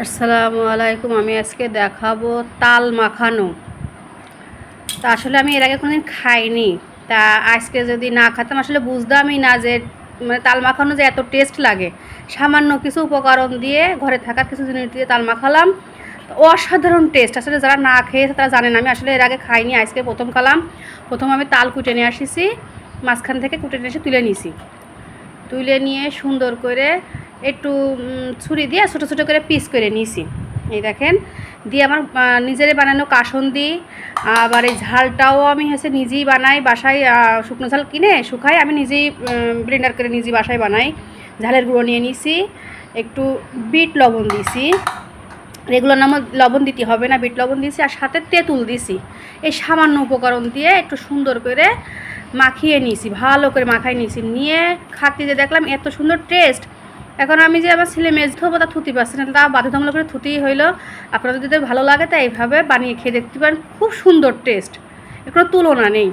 আসসালামু আলাইকুম। আমি আজকে দেখাবো তাল মাখানো। তা আসলে আমি এর আগে কোনোদিন খাইনি। তা আজকে যদি না খেতাম আসলে বুঝতামই না যে মানে তাল মাখানো যে এত টেস্ট লাগে। সামান্য কিছু উপকরণ দিয়ে ঘরে থাকা কিছু জিনিস দিয়ে তাল মাখালাম, তো অসাধারণ টেস্ট। আসলে যারা না খেয়েছে তারা জানে না। আমি আসলে এর আগে খাইনি, আজকে প্রথম খেলাম। প্রথম আমি তাল কুটে নিয়ে আসিছি, মাঝখান থেকে কুটে নিয়ে এসে তুলে নিছি। তুলে নিয়ে সুন্দর করে একটু ছুরি দিয়ে ছোটো ছোটো করে পিস করে নিয়েছি। এই দেখেন, দিয়ে আমার নিজেরে বানানো কাসুন্দি। আবার এই ঝালটাও আমি নিজেই বানাই বাসায়। শুকনো ঝাল কিনে শুকাই, আমি নিজেই ব্লেন্ডার করে নিজেই বাসায় বানাই। ঝালের গুঁড়ো নিয়ে নিছি, একটু বিট লবণ দিছি। রেগুলার নামও লবণ দিতে হবে না, বিট লবণ দিয়েছি, আর সাথে তেঁতুল দিছি। এই সামান্য উপকরণ দিয়ে একটু সুন্দর করে মাখিয়ে নিয়েছি, ভালো করে মাখাই নিয়েছি। নিয়ে খাতে যে দেখলাম এত সুন্দর টেস্ট। এখন আমি যে আমার ছেলে মেজ ধোবো তা থুতি পারছি না, তা বাধ্যতামূলক করে থুতিই হইলো। আপনারা যদি ভালো লাগে তা এইভাবে বানিয়ে খেয়ে দেখতে পারেন, খুব সুন্দর টেস্ট, এর কোনো তুলনা নেই।